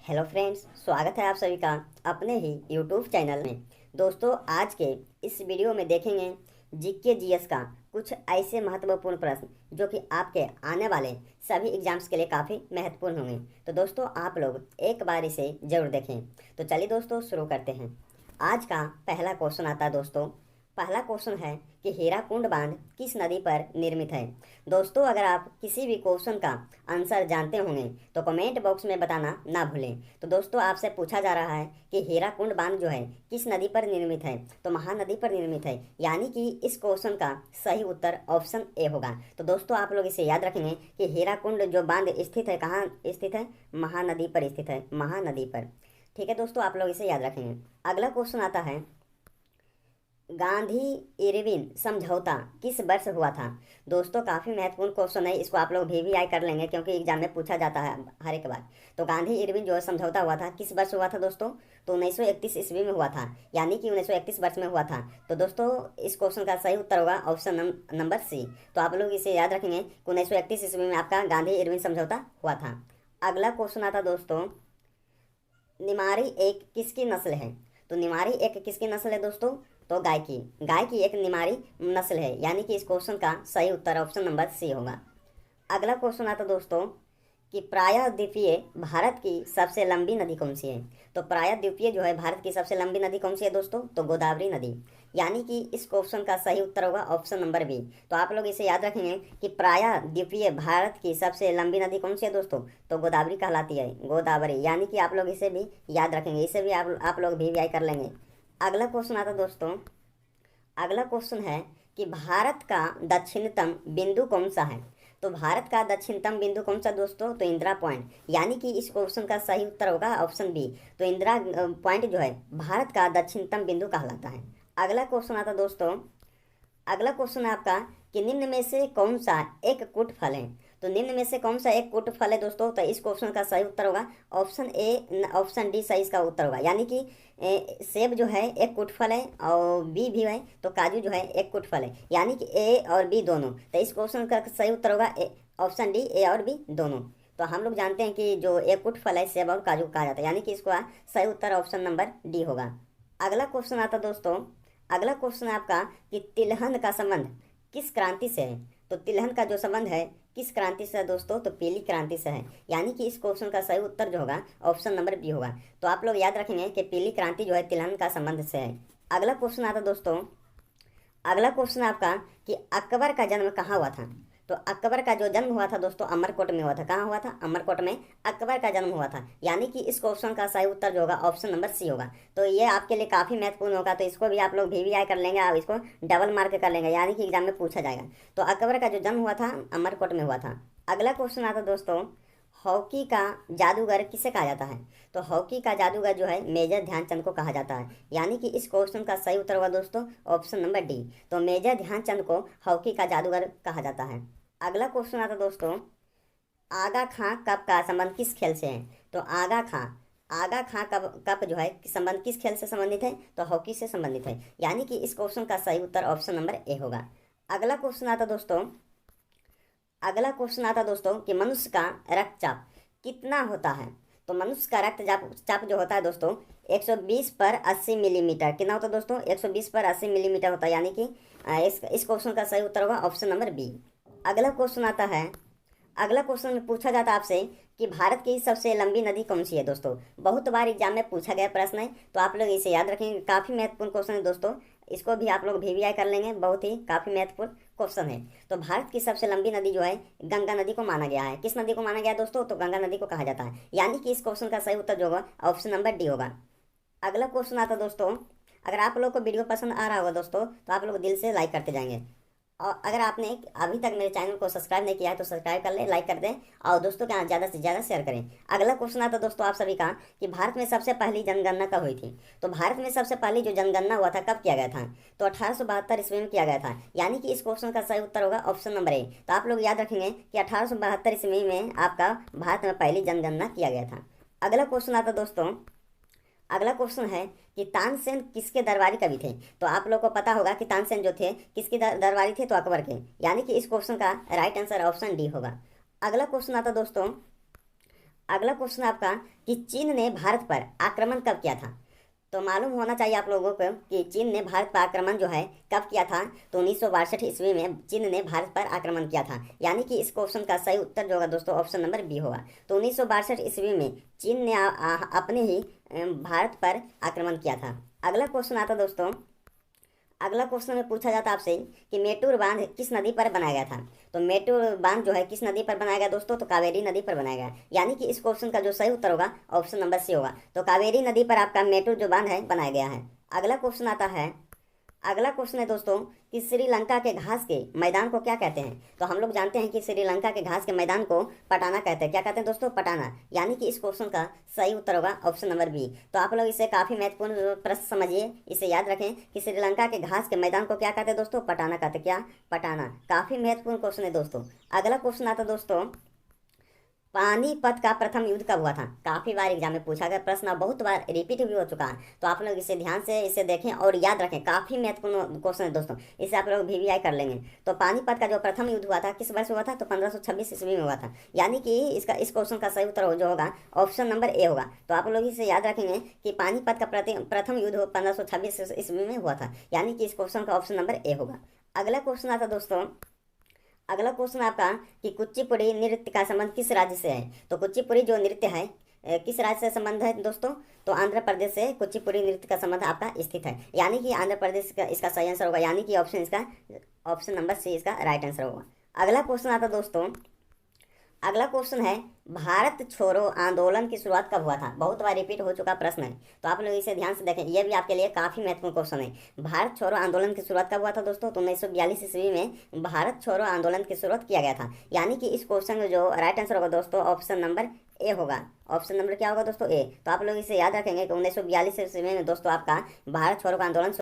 Hello friends, स्वागत है आप सभी का अपने ही यूट्यूब चैनल में। दोस्तों, आज के इस वीडियो में देखेंगे जीके जीएस का कुछ ऐसे महत्वपूर्ण प्रश्न जो कि आपके आने वाले सभी एग्जाम्स के लिए काफ़ी महत्वपूर्ण होंगे। तो दोस्तों, आप लोग एक बार इसे ज़रूर देखें। तो चलिए दोस्तों, शुरू करते हैं। आज का पहला क्वेश्चन आता है दोस्तों। पहला क्वेश्चन है कि हीराकुंड बांध किस नदी पर निर्मित है। दोस्तों, अगर आप किसी भी क्वेश्चन का आंसर जानते होंगे तो कमेंट बॉक्स में बताना ना भूलें। तो दोस्तों, आपसे पूछा जा रहा है कि हीराकुंड बांध जो है किस नदी पर निर्मित है, तो महानदी पर निर्मित है। यानी कि इस क्वेश्चन का सही उत्तर ऑप्शन ए होगा। तो दोस्तों, आप लोग इसे याद रखेंगे कि हीराकुंड जो बांध स्थित है, कहाँ स्थित है? महानदी पर स्थित है, महानदी पर। ठीक है दोस्तों, आप लोग इसे याद रखेंगे। अगला क्वेश्चन आता है, गांधी इरविन समझौता किस वर्ष हुआ था। दोस्तों, काफ़ी महत्वपूर्ण क्वेश्चन है, इसको आप लोग वीवीआई कर लेंगे क्योंकि एग्जाम में पूछा जाता है हर एक बार। तो गांधी इरविन जो समझौता हुआ था किस वर्ष हुआ था दोस्तों? तो 1931 ईस्वी में हुआ था, यानी कि 1931 वर्ष में हुआ था। तो दोस्तों, इस क्वेश्चन का सही उत्तर होगा ऑप्शन नंबर सी। तो आप लोग इसे याद रखेंगे कि 1931 ईस्वी में आपका गांधी इरविन समझौता हुआ था। अगला क्वेश्चन आता दोस्तों, निमारी एक किसकी नस्ल है। तो निमारी एक किसकी नस्ल है दोस्तों? तो गाय की एक निमारी नस्ल है, यानी कि इस क्वेश्चन का सही उत्तर ऑप्शन नंबर सी होगा। अगला क्वेश्चन आता दोस्तों कि प्रायद्वीपीय भारत की सबसे लंबी नदी कौन सी है। तो प्रायद्वीपीय जो है भारत की सबसे लंबी नदी कौन सी है दोस्तों? तो गोदावरी नदी। यानी कि इस क्वेश्चन का सही उत्तर होगा ऑप्शन नंबर बी। तो आप लोग इसे याद रखेंगे कि प्रायद्वीपीय भारत की सबसे लंबी नदी कौन सी है दोस्तों? तो गोदावरी कहलाती है, गोदावरी। यानी कि आप लोग इसे भी याद रखेंगे, इसे भी आप लोग वीवीआई कर लेंगे। अगला क्वेश्चन आता दोस्तों, अगला क्वेश्चन है कि भारत का दक्षिणतम बिंदु कौन सा है। तो भारत का दक्षिणतम बिंदु कौन सा दोस्तों? तो इंदिरा पॉइंट। यानी कि इस क्वेश्चन का सही उत्तर होगा ऑप्शन बी। तो इंदिरा पॉइंट जो है भारत का दक्षिणतम बिंदु कहलाता है। अगला क्वेश्चन आता दोस्तों, अगला क्वेश्चन है आपका कि निम्न में से कौन सा एक कुट फल है। तो निम्न में से कौन सा एक कुट फल है दोस्तों? तो इस क्वेश्चन का सही उत्तर होगा ऑप्शन ए, ऑप्शन डी सही इसका उत्तर होगा। यानी कि सेब जो है एक कुट फल है और बी भी है, तो काजू जो है एक कुट फल है। यानी कि ए और बी दोनों। तो इस क्वेश्चन का सही उत्तर होगा ऑप्शन डी, ए और बी दोनों। तो हम लोग जानते हैं कि जो एक कुट फल है सेब और काजू कहा जाता है, यानी कि इसका सही उत्तर ऑप्शन नंबर डी होगा। अगला क्वेश्चन आता दोस्तों, अगला क्वेश्चन है आपका कि तिलहन का संबंध किस क्रांति से है। तो तिलहन का जो संबंध है किस क्रांति से है दोस्तों? तो पीली क्रांति से है। यानी कि इस क्वेश्चन का सही उत्तर जो होगा ऑप्शन नंबर बी होगा। तो आप लोग याद रखेंगे कि पीली क्रांति जो है तिलहन का संबंध से है। अगला क्वेश्चन आता दोस्तों, अगला क्वेश्चन आपका कि अकबर का जन्म कहाँ हुआ था। तो अकबर का जो जन्म हुआ था दोस्तों अमरकोट में हुआ था। कहाँ हुआ था? अमरकोट में अकबर का जन्म हुआ था। यानी कि इस क्वेश्चन का सही उत्तर जो होगा ऑप्शन नंबर सी होगा। तो ये आपके लिए काफ़ी महत्वपूर्ण होगा, तो इसको भी आप लोग वीवीआई कर लेंगे और इसको डबल मार्क कर लेंगे, यानी कि एग्जाम में पूछा जाएगा। तो अकबर का जो जन्म हुआ था अमरकोट में हुआ था। अगला क्वेश्चन आता दोस्तों, हॉकी का जादूगर किसे कहा जाता है। तो हॉकी का जादूगर जो है मेजर ध्यानचंद को कहा जाता है। यानी कि इस क्वेश्चन का सही उत्तर होगा दोस्तों ऑप्शन नंबर डी। तो मेजर ध्यानचंद को हॉकी का जादूगर कहा जाता है। अगला क्वेश्चन आता दोस्तों, आगा खां कप का संबंध किस खेल से है। तो आगा खां कप जो है संबंध किस खेल से संबंधित है? तो हॉकी से संबंधित है। यानी कि इस क्वेश्चन का सही उत्तर ऑप्शन नंबर ए होगा। अगला क्वेश्चन आता दोस्तों, अगला क्वेश्चन आता दोस्तों कि मनुष्य का रक्तचाप कितना होता है। तो मनुष्य का रक्तचाप जो होता है दोस्तों 120 पर 80 मिलीमीटर। कितना होता है दोस्तों? 120 पर 80 मिलीमीटर होता है। यानी कि इस क्वेश्चन का सही उत्तर होगा ऑप्शन नंबर बी। अगला क्वेश्चन आता है, अगला क्वेश्चन में पूछा जाता है आपसे कि भारत की सबसे लंबी नदी कौन सी है। दोस्तों, बहुत बार एग्जाम में पूछा गया प्रश्न है, तो आप लोग इसे याद रखेंगे। काफ़ी महत्वपूर्ण क्वेश्चन है दोस्तों, इसको भी आप लोग वीवीआई कर लेंगे, बहुत ही काफ़ी महत्वपूर्ण क्वेश्चन है। तो भारत की सबसे लंबी नदी जो है गंगा नदी को माना गया है। किस नदी को माना गया है दोस्तों? तो गंगा नदी को कहा जाता है। यानी कि इस क्वेश्चन का सही उत्तर जो होगा ऑप्शन नंबर डी होगा। अगला क्वेश्चन आता दोस्तों, अगर आप लोग को वीडियो पसंद आ रहा होगा दोस्तों तो आप लोग दिल से लाइक करते जाएंगे। और अगर आपने अभी तक मेरे चैनल को सब्सक्राइब नहीं किया है तो सब्सक्राइब कर लें, लाइक कर दें और दोस्तों के यहाँ ज़्यादा से ज़्यादा शेयर करें। अगला क्वेश्चन आता दोस्तों आप सभी का कि भारत में सबसे पहली जनगणना कब हुई थी। तो भारत में सबसे पहली जो जनगणना हुआ था कब किया गया था? तो 1872 ईस्वी में किया गया था। यानी कि इस क्वेश्चन का सही उत्तर होगा ऑप्शन नंबर ए। तो आप लोग याद रखेंगे कि 1872 ईस्वी में आपका भारत में पहली जनगणना किया गया था। अगला क्वेश्चन आता दोस्तों, अगला क्वेश्चन है कि तानसेन किसके दरबारी कवि थे। तो आप लोग को पता होगा कि तानसेन जो थे किसके दरबारी थे? तो अकबर के। यानी कि इस क्वेश्चन का राइट आंसर ऑप्शन डी होगा। अगला क्वेश्चन आता दोस्तों, अगला क्वेश्चन आपका कि चीन ने भारत पर आक्रमण कब किया था। तो मालूम होना चाहिए आप लोगों को कि चीन ने भारत पर आक्रमण जो है कब किया था। तो 1962 ईस्वी में चीन ने भारत पर आक्रमण किया था। यानी कि इस क्वेश्चन का सही उत्तर जो होगा दोस्तों ऑप्शन नंबर बी होगा। तो 1962 ईस्वी में चीन ने अपने ही भारत पर आक्रमण किया था। अगला क्वेश्चन आता दोस्तों, अगला क्वेश्चन में पूछा जाता आपसे कि मेटूर बांध किस नदी पर बनाया गया था। तो मेटूर बांध जो है किस नदी पर बनाया गया दोस्तों, तो कावेरी नदी पर बनाया गया। यानी कि इस क्वेश्चन का जो सही उत्तर होगा ऑप्शन नंबर सी होगा। तो कावेरी नदी पर आपका मेटूर जो बांध है बनाया गया है। अगला क्वेश्चन आता है, अगला क्वेश्चन है दोस्तों कि श्रीलंका के घास के मैदान को क्या कहते हैं। तो हम लोग जानते हैं कि श्रीलंका के घास के मैदान को पटाना कहते हैं। क्या कहते हैं दोस्तों, पटाना। यानी कि इस क्वेश्चन का सही उत्तर होगा ऑप्शन नंबर बी। तो आप लोग इसे काफी महत्वपूर्ण प्रश्न समझिए, इसे याद रखें कि श्रीलंका के घास के मैदान को क्या कहते हैं दोस्तों, पटाना कहते हैं। क्या, पटाना। काफी महत्वपूर्ण क्वेश्चन है दोस्तों। अगला क्वेश्चन आता दोस्तों, पानीपत का प्रथम युद्ध कब हुआ था। काफी बार एग्जाम में पूछा गया प्रश्न, बहुत बार रिपीट भी हो चुका है। तो आप लोग इसे ध्यान से इसे देखें और याद रखें, काफी महत्वपूर्ण क्वेश्चन है दोस्तों। इसे आप लोग VVI कर लेंगे। तो पानीपत का जो प्रथम युद्ध हुआ था किस वर्ष हुआ था, तो 1526 ईस्वी में हुआ था। यानी कि इस क्वेश्चन का सही उत्तर जो होगा ऑप्शन नंबर ए होगा। तो आप लोग इसे याद रखेंगे कि पानीपत का प्रथम युद्ध 1526 ईस्वी में हुआ था। यानी कि इस क्वेश्चन का ऑप्शन नंबर ए होगा। अगला क्वेश्चन आता दोस्तों, अगला क्वेश्चन आपका कि कुचिपुड़ी नृत्य का संबंध किस राज्य से है। तो कुचिपुड़ी जो नृत्य है किस राज्य से संबंध है दोस्तों, तो आंध्र प्रदेश से कुचिपुड़ी नृत्य का संबंध आपका स्थित है। यानी कि आंध्र प्रदेश का इसका सही आंसर होगा। यानी कि ऑप्शन नंबर सी इसका राइट आंसर होगा। अगला क्वेश्चन आता दोस्तों, अगला क्वेश्चन है भारत छोड़ो आंदोलन की शुरुआत कब हुआ था। बहुत बार रिपीट हो चुका प्रश्न है। तो आप लोग इसे ध्यान से देखें, यह भी आपके लिए काफी महत्वपूर्ण क्वेश्चन है। भारत छोड़ो आंदोलन की शुरुआत कब हुआ था दोस्तों, तो 1942 ईस्वी में भारत छोड़ो आंदोलन की शुरुआत किया गया था। यानी कि इस क्वेश्चन का जो राइट आंसर होगा दोस्तों ऑप्शन नंबर ए होगा। ऑप्शन नंबर क्या होगा दोस्तों, ए। तो आप लोग इसे याद रखेंगे कि 1942 ईस्वी में दोस्तों आपका भारत छोड़ो आंदोलन